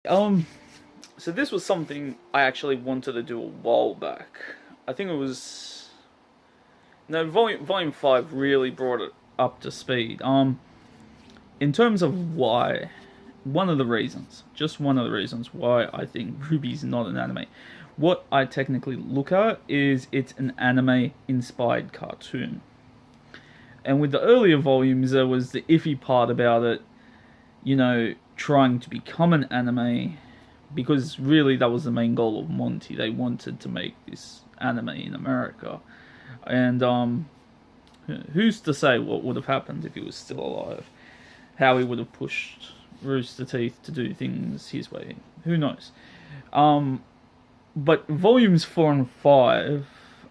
So this was something I actually wanted to do a while back. I think it was no volume 5 really brought it up to speed. In terms of why, one of the reasons, just one of the reasons why I think Rwby's not an anime. What I technically look at is it's an anime inspired cartoon. And with the earlier volumes, there was the iffy part about it, trying to become an anime, because really that was the main goal of Monty. They wanted to make this anime in America. And who's to say what would have happened if he was still alive? How he would have pushed Rooster Teeth to do things his way. Who knows? But volumes 4 and 5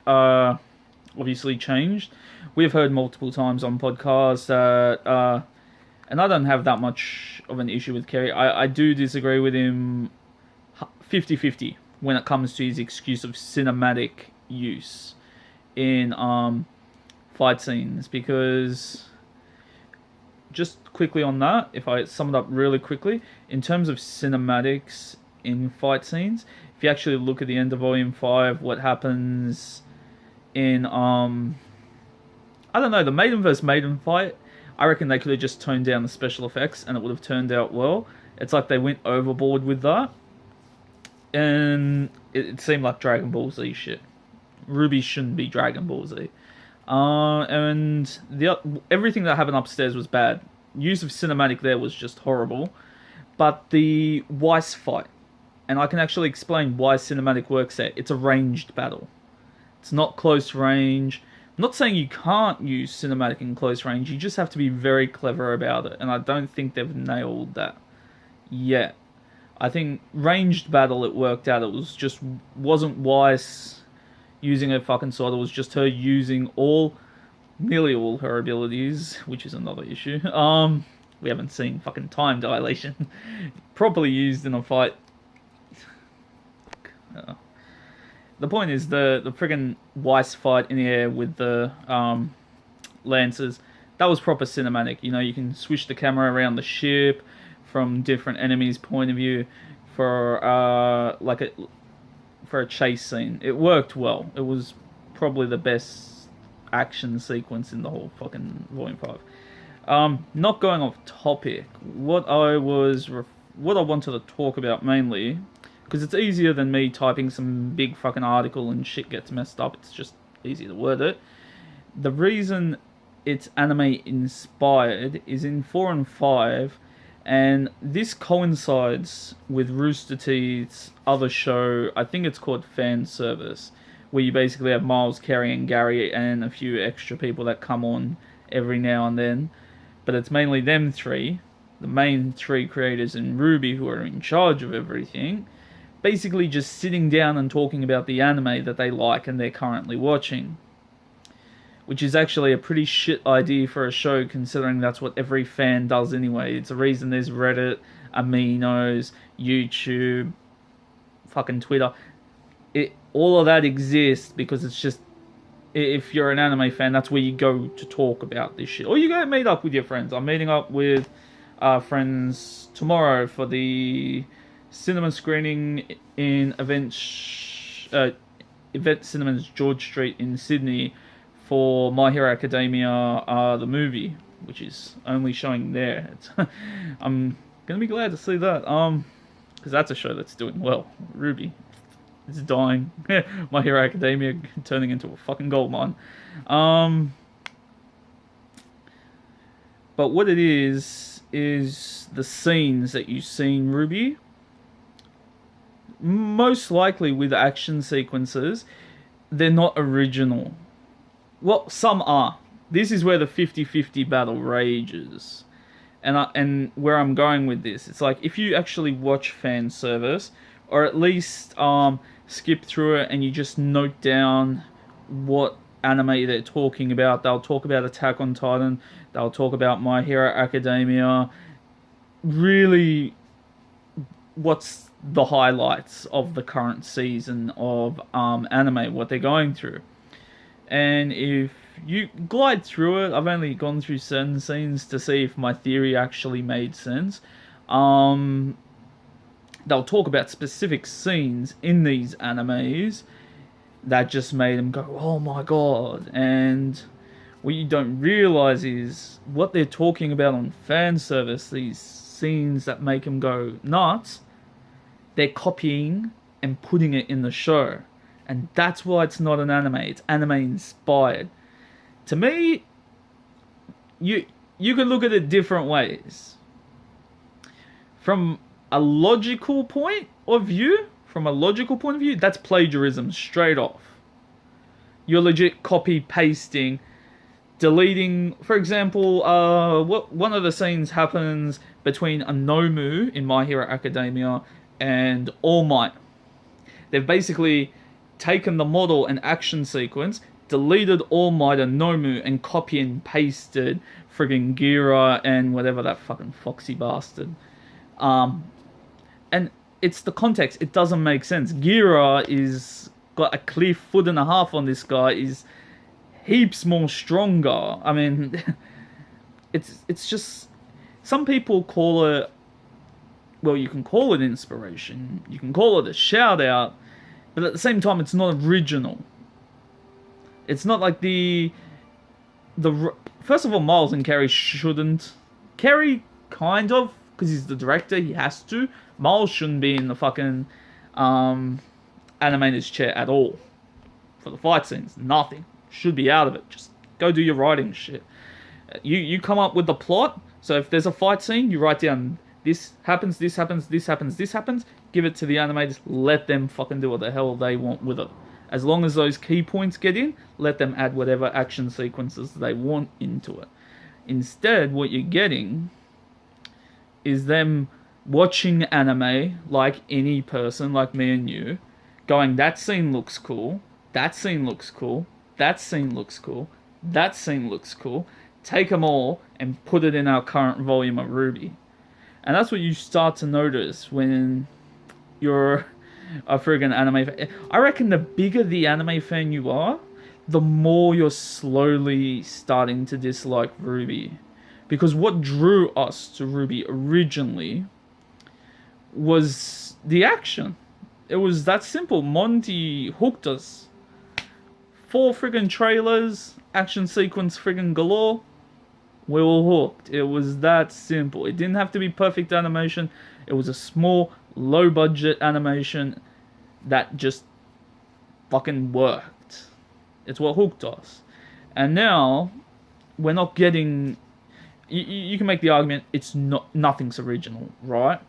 obviously changed. We've heard multiple times on podcasts that, and I don't have that much of an issue with Kerry. I do disagree with him 50-50 when it comes to his excuse of cinematic use in fight scenes, because just quickly on that, if I sum it up really quickly, in terms of cinematics in fight scenes, if you actually look at the end of Volume 5, what happens in, I don't know, the Maiden vs. Maiden fight, I reckon they could have just toned down the special effects and it would have turned out well. It's like they went overboard with that. And it seemed like Dragon Ball Z shit. Rwby shouldn't be Dragon Ball Z. And everything that happened upstairs was bad. Use of cinematic there was just horrible. But the Weiss fight, and I can actually explain why cinematic works there. It's a ranged battle. It's not close range. I'm not saying you can't use cinematic in close range. You just have to be very clever about it. And I don't think they've nailed that yet. I think ranged battle, it worked out. It wasn't Weiss using her fucking sword. It was just her using nearly all her abilities, which is another issue. We haven't seen fucking time dilation properly used in a fight. The point is the friggin' Weiss fight in the air with the lancers. That was proper cinematic. You can switch the camera around the ship from different enemies' point of view for a chase scene. It worked well. It was probably the best action sequence in the whole fucking Volume 5. Not going off topic, what I wanted to talk about mainly, because it's easier than me typing some big fucking article and shit gets messed up. It's just easy to word it. The reason it's anime inspired is in 4 and 5, and this coincides with Rooster Teeth's other show. I think it's called Fanservice, where you basically have Miles, Carey, and Gary, and a few extra people that come on every now and then. But it's mainly them three, the main three creators in Rwby, who are in charge of everything, basically just sitting down and talking about the anime that they like and they're currently watching. Which is actually a pretty shit idea for a show, considering that's what every fan does anyway. It's the reason there's Reddit, Aminos, YouTube, fucking Twitter. All of that exists because it's just, if you're an anime fan, that's where you go to talk about this shit. Or you go meet up with your friends. I'm meeting up with friends tomorrow for the cinema screening in Event Cinemas George Street in Sydney for My Hero Academia, the movie, which is only showing there. I'm gonna be glad to see that, because that's a show that's doing well. Rwby, it's dying. My Hero Academia turning into a fucking goldmine. But what it is the scenes that you see in Rwby, most likely with action sequences, they're not original. Well, some are. This is where the 50-50 battle rages. And where I'm going with this, it's like, if you actually watch Fanservice, or at least skip through it and you just note down what anime they're talking about. They'll talk about Attack on Titan, they'll talk about My Hero Academia. Really, what's the highlights of the current season of anime, what they're going through. And if you glide through it, I've only gone through certain scenes to see if my theory actually made sense. they'll talk about specific scenes in these animes that just made them go, oh my god. And what you don't realize is what they're talking about on fan service, these scenes that make them go nuts, they're copying and putting it in the show. And that's why it's not an anime. It's anime inspired. To me, you can look at it different ways. From a logical point of view, that's plagiarism straight off. You're legit copy pasting, deleting. For example, one of the scenes happens between a Nomu in My Hero Academia and All Might. They've basically taken the model and action sequence, deleted All Might and Nomu, and copy and pasted friggin' Gira and whatever that fucking foxy bastard. And it's the context. It doesn't make sense. Gira is got a clear foot and a half on this guy. Is heaps more stronger. I mean, it's just, some people call it, well, you can call it inspiration, you can call it a shout out, but at the same time, it's not original. It's not like the first of all, Miles and Carey shouldn't. Carey kind of, because he's the director, he has to. Miles shouldn't be in the fucking animator's chair at all for the fight scenes. Nothing. Should be out of it. Just go do your writing shit. You come up with the plot. So if there's a fight scene, you write down this happens, this happens, this happens, this happens. Give it to the animators. Let them fucking do what the hell they want with it. As long as those key points get in, let them add whatever action sequences they want into it. Instead, what you're getting is them watching anime like any person, like me and you, going, that scene looks cool, that scene looks cool, that scene looks cool, that scene looks cool. Take them all and put it in our current volume of Rwby. And that's what you start to notice when you're a friggin' anime fan. I reckon the bigger the anime fan you are, the more you're slowly starting to dislike Rwby. Because what drew us to Rwby originally was the action. It was that simple. Monty hooked us. 4 friggin' trailers, action sequence friggin' galore. We were hooked. It was that simple. It didn't have to be perfect animation. It was a small, low-budget animation that just fucking worked. It's what hooked us. And now, we're not getting... You can make the argument it's nothing's original, right?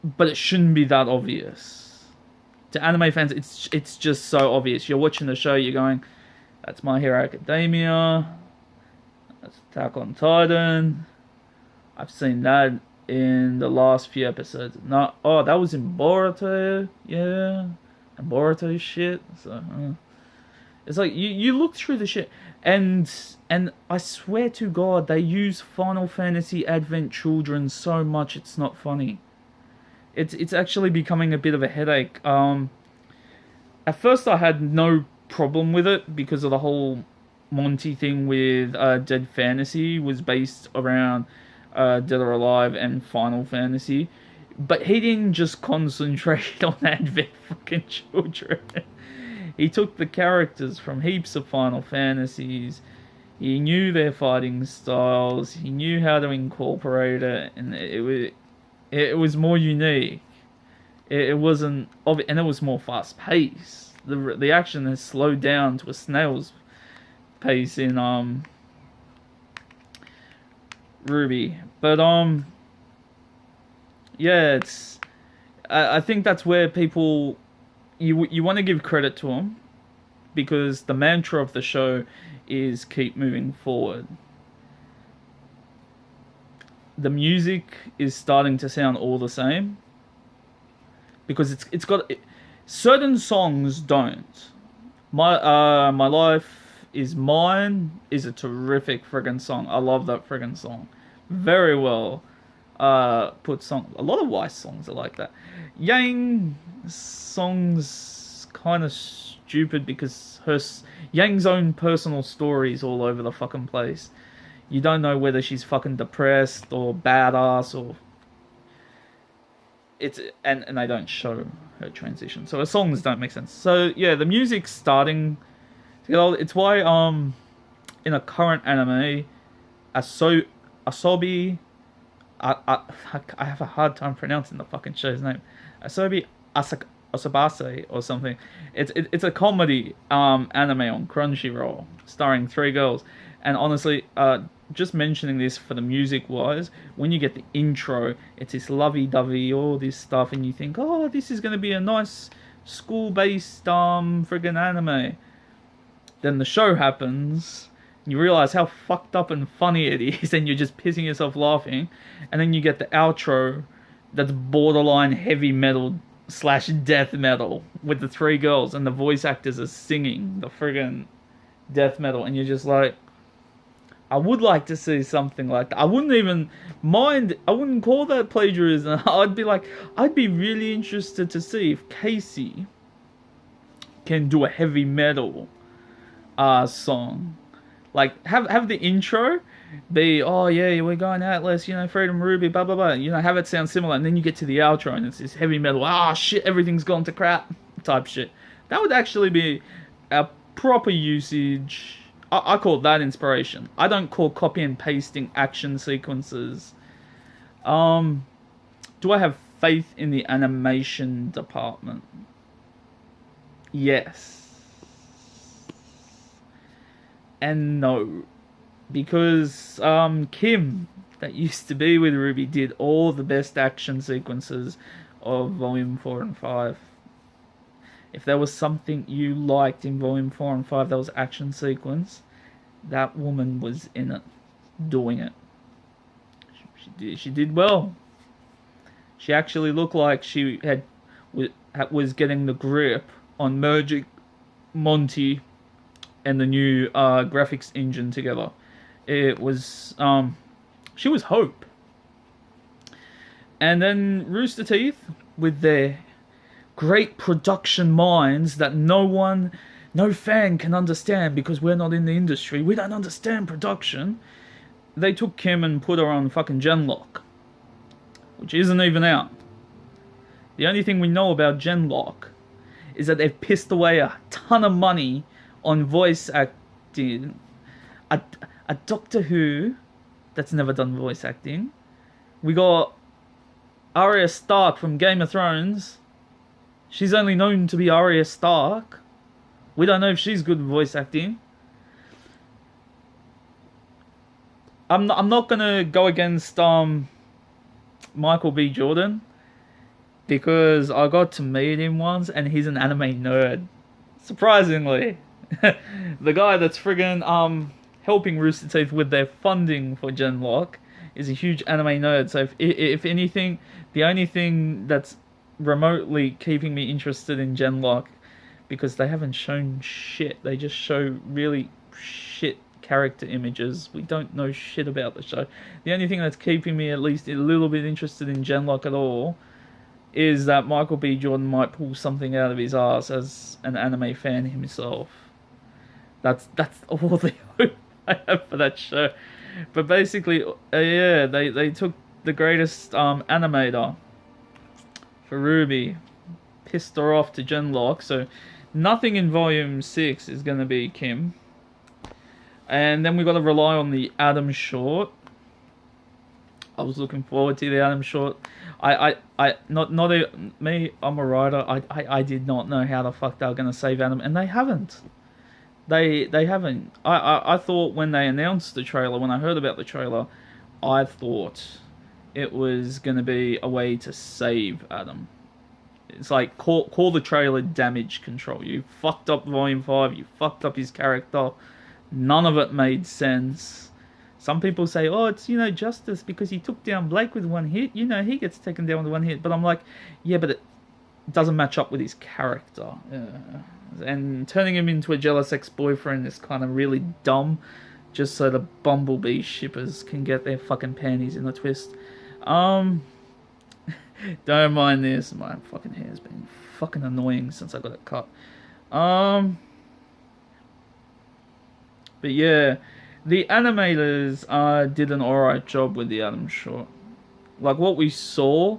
But it shouldn't be that obvious. To anime fans, it's just so obvious. You're watching the show, you're going, that's My Hero Academia, that's Attack on Titan. I've seen that in the last few episodes. No, oh, that was in Boruto, yeah, and Boruto shit. So it's like you look through the shit, and I swear to God, they use Final Fantasy Advent Children so much it's not funny. It's actually becoming a bit of a headache. At first I had no problem with it because of the whole Monty thing with Dead Fantasy was based around Dead or Alive and Final Fantasy. But he didn't just concentrate on Advent fucking Children. He took the characters from heaps of Final Fantasies. He knew their fighting styles. He knew how to incorporate it, and it was more unique. It wasn't, and it was more fast paced. The action has slowed down to a snail's pace in Rwby, but yeah, it's. I think that's where people you want to give credit to them, because the mantra of the show is keep moving forward. The music is starting to sound all the same, because it's got certain songs don't. My Life Is Mine is a terrific friggin' song. I love that friggin' song. Very well put song. A lot of Weiss songs are like that. Yang song's kind of stupid because Yang's own personal stories all over the fucking place. You don't know whether she's fucking depressed or badass or... it's and they don't show her transition, so her songs don't make sense. So yeah, the music's starting to get old. It's why in a current anime, Asobi, I have a hard time pronouncing the fucking show's name, Asobi Asabase or something. It's a comedy anime on Crunchyroll starring three girls, and honestly, just mentioning this for the music wise, when you get the intro, it's this lovey-dovey, all this stuff, and you think, oh, this is going to be a nice school-based friggin' anime. Then the show happens, and you realize how fucked up and funny it is, and you're just pissing yourself laughing, and then you get the outro that's borderline heavy metal / death metal with the three girls, and the voice actors are singing the friggin' death metal, and you're just like, I would like to see something like that. I wouldn't even mind. I wouldn't call that plagiarism. I'd be really interested to see if Casey can do a heavy metal song. Like, have the intro be, oh yeah, we're going Atlas, Freedom Rwby, blah blah blah. Have it sound similar, and then you get to the outro and it's this heavy metal. Shit, everything's gone to crap type shit. That would actually be a proper usage. I call that inspiration. I don't call copy and pasting action sequences. Do I have faith in the animation department? Yes. And no. Because Kim, that used to be with Rwby, did all the best action sequences of Volume 4 and 5. If there was something you liked in Volume 4 and 5 that was action sequence, that woman was in it, doing it. She did well. She actually looked like she was getting the grip on merging Monty and the new graphics engine together. It was, she was Hope. And then Rooster Teeth, with their great production minds that no fan can understand because we're not in the industry. We don't understand production. They took Kim and put her on fucking Genlock, which isn't even out. The only thing we know about Genlock is that they've pissed away a ton of money on voice acting. A Doctor Who that's never done voice acting. We got Arya Stark from Game of Thrones. She's only known to be Arya Stark. We don't know if she's good at voice acting. I'm not gonna go against Michael B. Jordan, because I got to meet him once and he's an anime nerd. Surprisingly. The guy that's friggin' helping Rooster Teeth with their funding for Genlock is a huge anime nerd. So if anything, the only thing that's remotely keeping me interested in Genlock, because they haven't shown shit, they just show really shit character images. We don't know shit about the show. The only thing that's keeping me at least a little bit interested in Genlock at all is that Michael B. Jordan might pull something out of his ass as an anime fan himself. That's all the hope I have for that show. But basically, yeah, they took the greatest animator for Rwby, pissed her off to Genlock, so nothing in Volume 6 is going to be Kim. And then we got to rely on the Adam short. I was looking forward to the Adam short. Me, I'm a writer. I did not know how the fuck they were going to save Adam, and they haven't. They haven't. I thought when they announced the trailer, when I heard about the trailer, I thought it was going to be a way to save Adam. It's like, call the trailer damage control. You fucked up Volume 5, you fucked up his character. None of it made sense. Some people say, oh, it's, justice because he took down Blake with one hit. He gets taken down with one hit. But I'm like, yeah, but it doesn't match up with his character. And turning him into a jealous ex-boyfriend is kind of really dumb, just so the Bumblebee shippers can get their fucking panties in a twist. Don't mind this. My fucking hair's been fucking annoying since I got it cut. But yeah, the animators did an alright job with the Adam short. Like, what we saw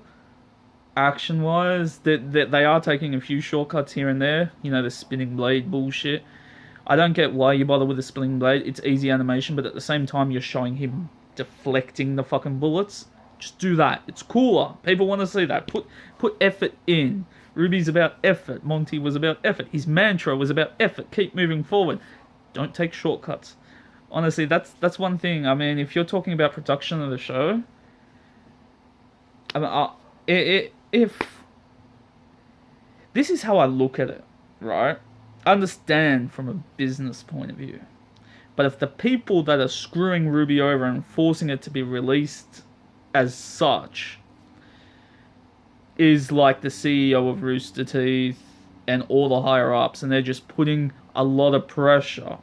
action-wise, that they are taking a few shortcuts here and there. You know, the spinning blade bullshit. I don't get why you bother with the spinning blade. It's easy animation, but at the same time, you're showing him deflecting the fucking bullets. Just do that. It's cooler. People want to see that. Put effort in. Rwby's about effort. Monty was about effort. His mantra was about effort. Keep moving forward. Don't take shortcuts. Honestly, that's one thing. I mean, if you're talking about production of the show, I mean, if this is how I look at it, right? I understand from a business point of view, but if the people that are screwing Rwby over and forcing it to be released as such is like the CEO of Rooster Teeth and all the higher ups, and they're just putting a lot of pressure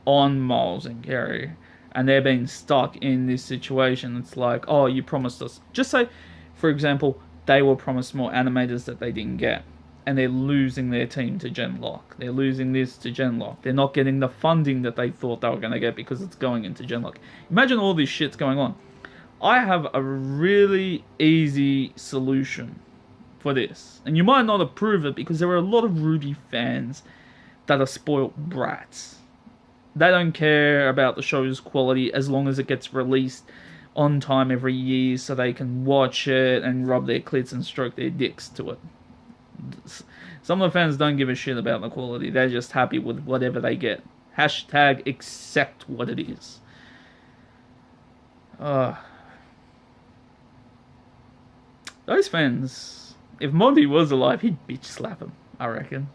on Miles and Kerry, and they're being stuck in this situation. It's like, oh, you promised us. Just say, for example, they were promised more animators that they didn't get, and they're losing their team to Genlock. They're losing this to Genlock. They're not getting the funding that they thought they were going to get because it's going into Genlock. Imagine all this shit's going on. I have a really easy solution for this, and you might not approve it because there are a lot of Rwby fans that are spoiled brats. They don't care about the show's quality as long as it gets released on time every year so they can watch it and rub their clits and stroke their dicks to it. Some of the fans don't give a shit about the quality. They're just happy with whatever they get. Hashtag accept what it is. Those fans, if Monty was alive, he'd bitch slap him, I reckon.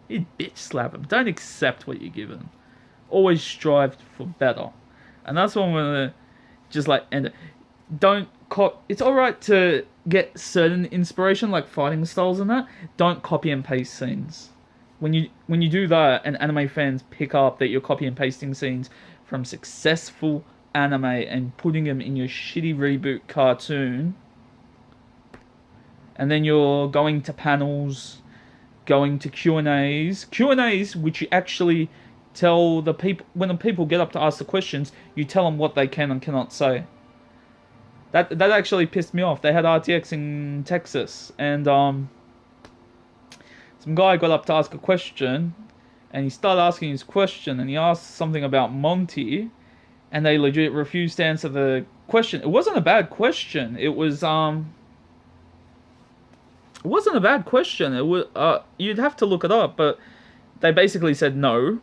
He'd bitch slap him. Don't accept what you're given. Always strive for better. And that's what I'm going to just like end it. Don't it's alright to get certain inspiration, like fighting styles and that. Don't copy and paste scenes. When you do that, and anime fans pick up that you're copy and pasting scenes from successful anime and putting them in your shitty reboot cartoon, and then you're going to panels, going to Q&As, which you actually tell the people, when the people get up to ask the questions, you tell them what they can and cannot say. That actually pissed me off. They had RTX in Texas, and some guy got up to ask a question, and he started asking his question, and he asked something about Monty, and they legit refused to answer the question. It wasn't a bad question. It wasn't a bad question. It was you'd have to look it up, but they basically said no.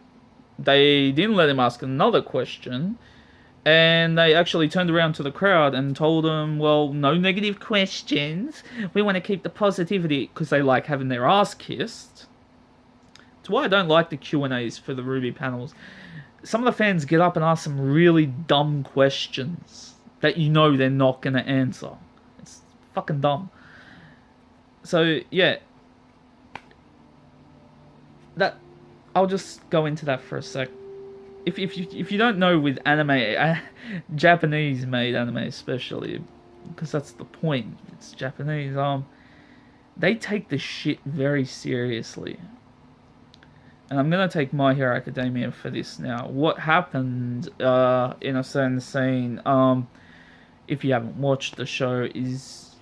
They didn't let him ask another question, and they actually turned around to the crowd and told him, well, no negative questions. We want to keep the positivity, because they like having their ass kissed. It's why I don't like the Q&As for the Rwby panels. Some of the fans get up and ask some really dumb questions that you know they're not going to answer. It's fucking dumb. So, yeah. I'll just go into that for a sec. If you don't know with anime, Japanese made anime especially, because that's the point. It's Japanese. They take the shit very seriously. And I'm gonna take My Hero Academia for this now. What happened in a certain scene, if you haven't watched the show, is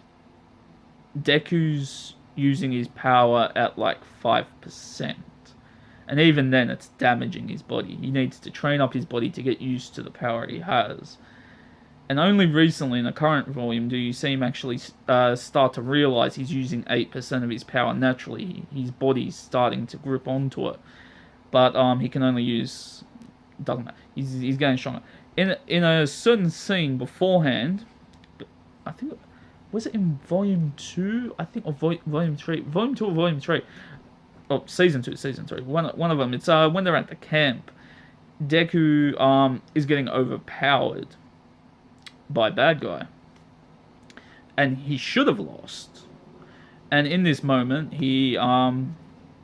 Deku's using his power at like 5%. And even then, it's damaging his body. He needs to train up his body to get used to the power he has. And only recently, in the current volume, do you see him actually start to realize he's using 8% of his power naturally. His body's starting to grip onto it. But he can only use... Doesn't matter. He's getting stronger. In a certain scene beforehand, I think... Was it in Volume 2? I think, or Volume 3? Volume 2 or Volume 3? Oh, Season 2. One of them. It's when they're at the camp. Deku is getting overpowered by bad guy. And he should have lost. And in this moment, he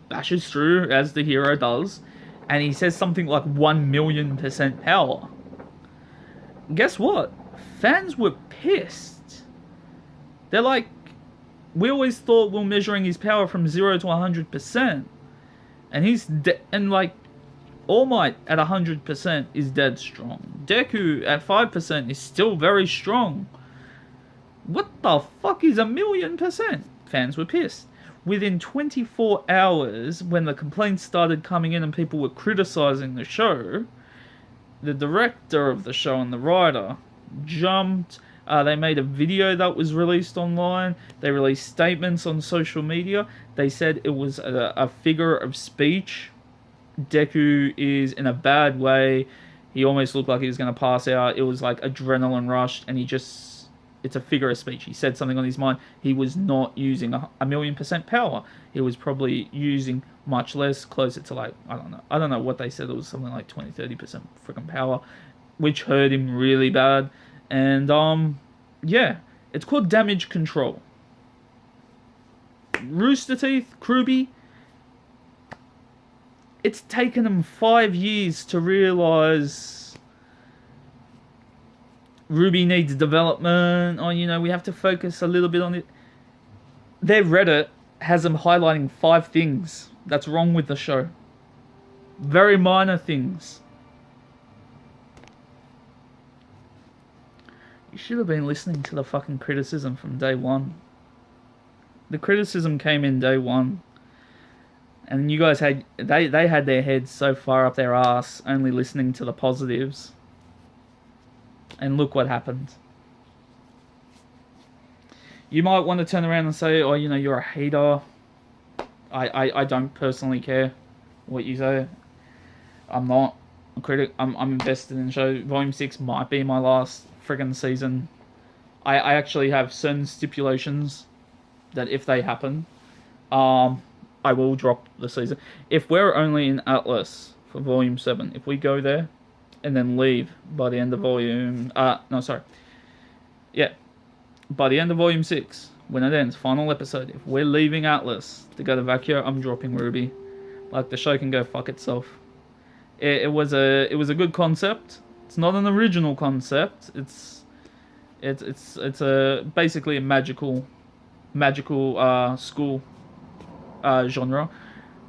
bashes through, as the hero does, and he says something like 1,000,000% power. Guess what? Fans were pissed. They're like, we always thought we were measuring his power from 0 to 100%. And he's and like, All Might at 100% is dead strong. Deku at 5% is still very strong. What the fuck is 1,000,000%? fans were pissed. Within 24 hours, when the complaints started coming in and people were criticizing the show, the director of the show and the writer jumped. They made a video that was released online. They released statements on social media. They said it was a figure of speech. Deku is in a bad way. He almost looked like he was going to pass out. It was like adrenaline rushed, and it's a figure of speech. He said something on his mind. He was not using a 1,000,000% power. He was probably using much less, closer to like, I don't know what they said. It was something like 20-30% freaking power, which hurt him really bad. And yeah, it's called damage control. Rooster Teeth, crwby, it's taken them 5 years to realize Rwby needs development, or, we have to focus a little bit on it. Their Reddit has them highlighting 5 things that's wrong with the show. Very minor things. You should have been listening to the fucking criticism from day one. The criticism came in day one. And you guys had they had their heads so far up their ass, only listening to the positives. And look what happened. You might want to turn around and say, oh, you're a hater. I don't personally care what you say. I'm not a critic. I'm invested in the show. Volume 6 might be my last friggin' season. I actually have certain stipulations that if they happen, I will drop the season. If we're only in Atlas for Volume 7, if we go there and then leave by the end of Volume... by the end of Volume 6, when it ends, final episode, if we're leaving Atlas to go to Vacchio, I'm dropping Rwby. Like, the show can go fuck itself. It was a good concept. It's not an original concept. It's basically a magical school genre,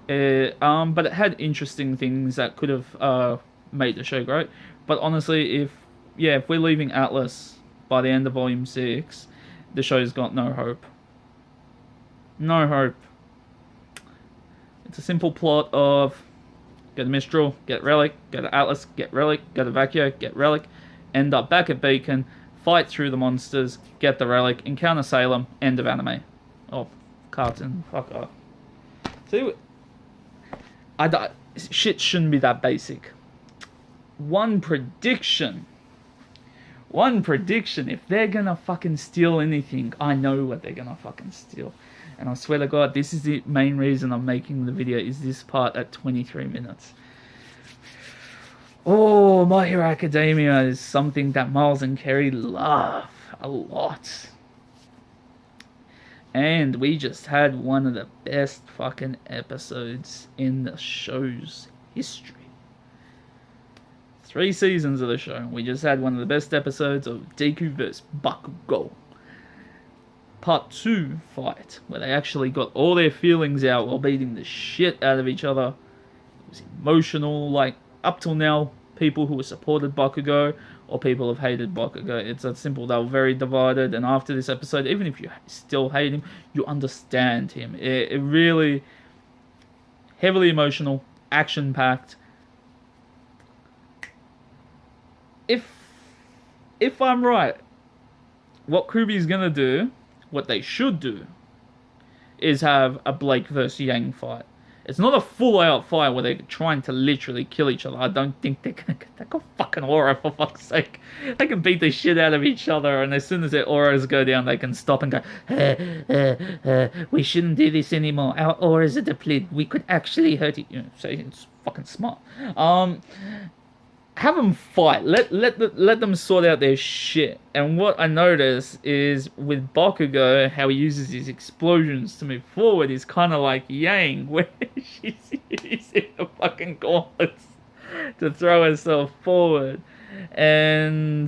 but it had interesting things that could have made the show great. But honestly, if we're leaving Atlas by the end of Volume 6, the show's got no hope. No hope. It's a simple plot of go to Mistral, get Relic, go to Atlas, get Relic, go to Vacchio, get Relic, end up back at Beacon, fight through the monsters, get the Relic, encounter Salem, end of anime. Oh, cartoon, fuck off. See, shit shouldn't be that basic. One prediction, if they're gonna fucking steal anything, I know what they're gonna fucking steal. And I swear to God, this is the main reason I'm making the video, is this part at 23 minutes. Oh, My Hero Academia is something that Miles and Kerry love a lot. And we just had one of the best fucking episodes in the show's history. 3 seasons of the show. We just had one of the best episodes of Deku vs. Bakugo. Part 2 fight, where they actually got all their feelings out while beating the shit out of each other. It was emotional. Like, up till now, people who have supported Bakugo or people have hated Bakugo, it's that simple. They were very divided, and after this episode, even if you still hate him, you understand him. It really heavily emotional, action-packed. If I'm right, what crwby's gonna do, what they should do, is have a Blake versus Yang fight. It's not a full-out fight where they're trying to literally kill each other. I don't think they're gonna get that. Got fucking aura, for fuck's sake. They can beat the shit out of each other, and as soon as their auras go down, they can stop and go, we shouldn't do this anymore. Our auras are depleted. We could actually hurt it. So it's fucking smart. Have them fight. Let them sort out their shit. And what I notice is with Bakugo, how he uses his explosions to move forward is kind of like Yang, where she's using the fucking gauntlets to throw herself forward. And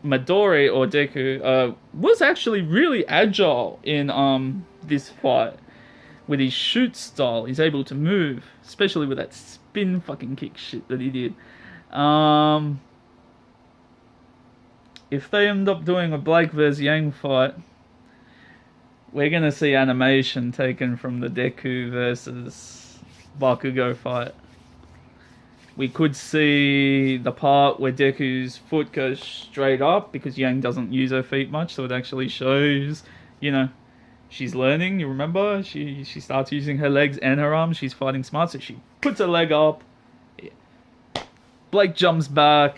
Midori, or Deku, was actually really agile in this fight. With his shoot style, he's able to move, especially with that spin fucking kick shit that he did. If they end up doing a Blake vs. Yang fight, we're gonna see animation taken from the Deku versus Bakugo fight. We could see the part where Deku's foot goes straight up because Yang doesn't use her feet much, so it actually shows, you know, she's learning. You remember? She starts using her legs and her arms. She's fighting smart, so she puts her leg up. Blake jumps back.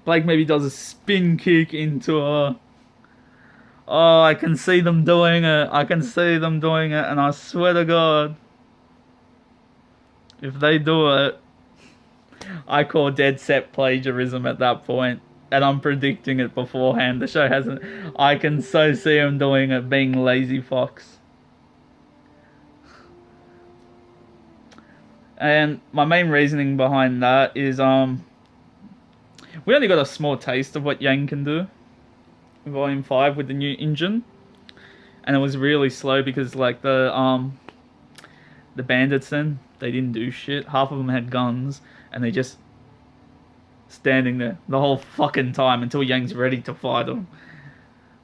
Blake maybe does a spin kick into her. Oh, I can see them doing it. I can see them doing it, and I swear to God, if they do it, I call dead set plagiarism at that point, and I'm predicting it beforehand. The show hasn't. I can so see him doing it, being lazy fox. And my main reasoning behind that is we only got a small taste of what Yang can do in Volume 5 with the new engine, and it was really slow because like the bandits then, they didn't do shit. Half of them had guns, and they just standing there the whole fucking time until Yang's ready to fight them.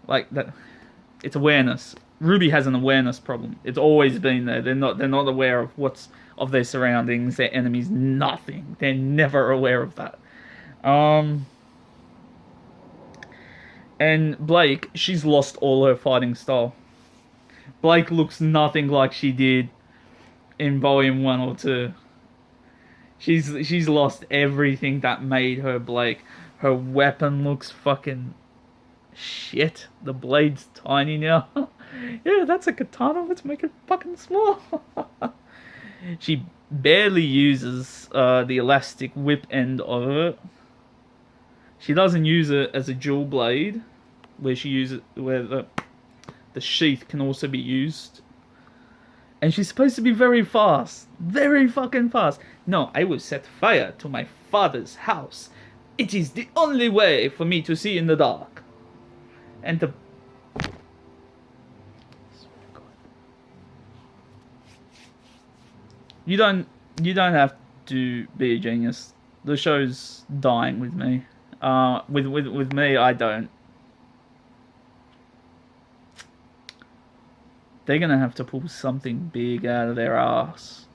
Like that, it's awareness. Rwby has an awareness problem. It's always been there. They're not aware of what's of their surroundings, their enemies, nothing. They're never aware of that. And Blake, she's lost all her fighting style. Blake looks nothing like she did in Volume 1 or 2. She's lost everything that made her Blake. Her weapon looks fucking shit. The blade's tiny now. Yeah, that's a katana. Let's make it fucking small. She barely uses the elastic whip end of it. She doesn't use it as a dual blade, where she uses where the sheath can also be used. And she's supposed to be very fast. Very fucking fast. No, I will set fire to my father's house. It is the only way for me to see in the dark. And the... You don't have to be a genius. The show's dying with me. With me, I don't. They're gonna have to pull something big out of their ass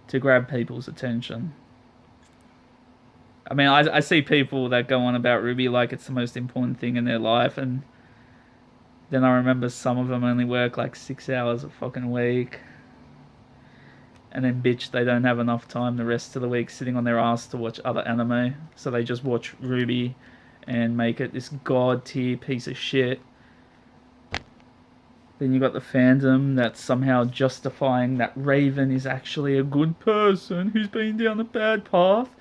to grab people's attention. I mean, I see people that go on about Rwby like it's the most important thing in their life, and then I remember some of them only work like 6 hours a fucking week, and then bitch they don't have enough time the rest of the week sitting on their ass to watch other anime, so they just watch Rwby and make it this god tier piece of shit. Then you got the fandom that's somehow justifying that Raven is actually a good person who's been down a bad path,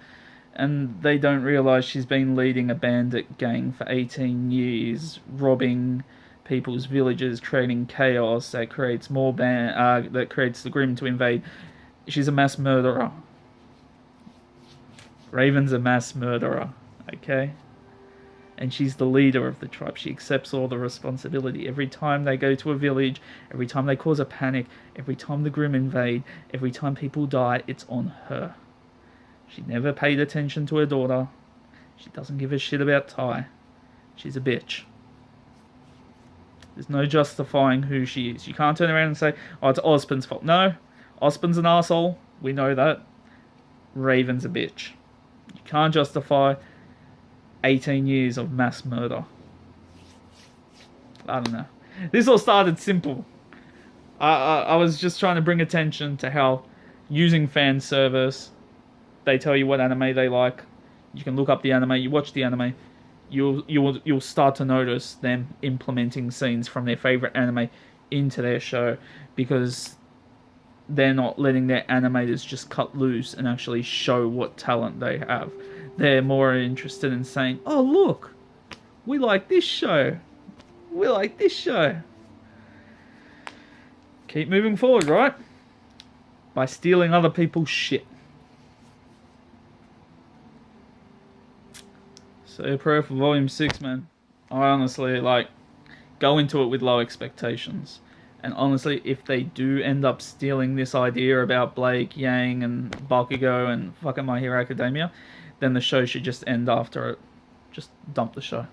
and they don't realise she's been leading a bandit gang for 18 years, robbing people's villages, creating chaos that creates more that creates the Grimm to invade. She's a mass murderer. Raven's a mass murderer, okay? And she's the leader of the tribe. She accepts all the responsibility. Every time they go to a village, every time they cause a panic, every time the Grimm invade, every time people die, it's on her. She never paid attention to her daughter. She doesn't give a shit about Tai. She's a bitch. There's no justifying who she is. You can't turn around and say, oh, it's Ozpin's fault. No, Ozpin's an asshole. We know that. Raven's a bitch. You can't justify 18 years of mass murder. I don't know. This all started simple. I was just trying to bring attention to how using fan service, they tell you what anime they like. You can look up the anime, you watch the anime, you'll start to notice them implementing scenes from their favorite anime into their show, because they're not letting their animators just cut loose and actually show what talent they have. They're more interested in saying, oh look, we like this show. We like this show. Keep moving forward, right? By stealing other people's shit. So prayer for Volume 6, man. I honestly, go into it with low expectations. And honestly, if they do end up stealing this idea about Blake, Yang, and Bakugo, and fucking My Hero Academia, then the show should just end after it. Just dump the show.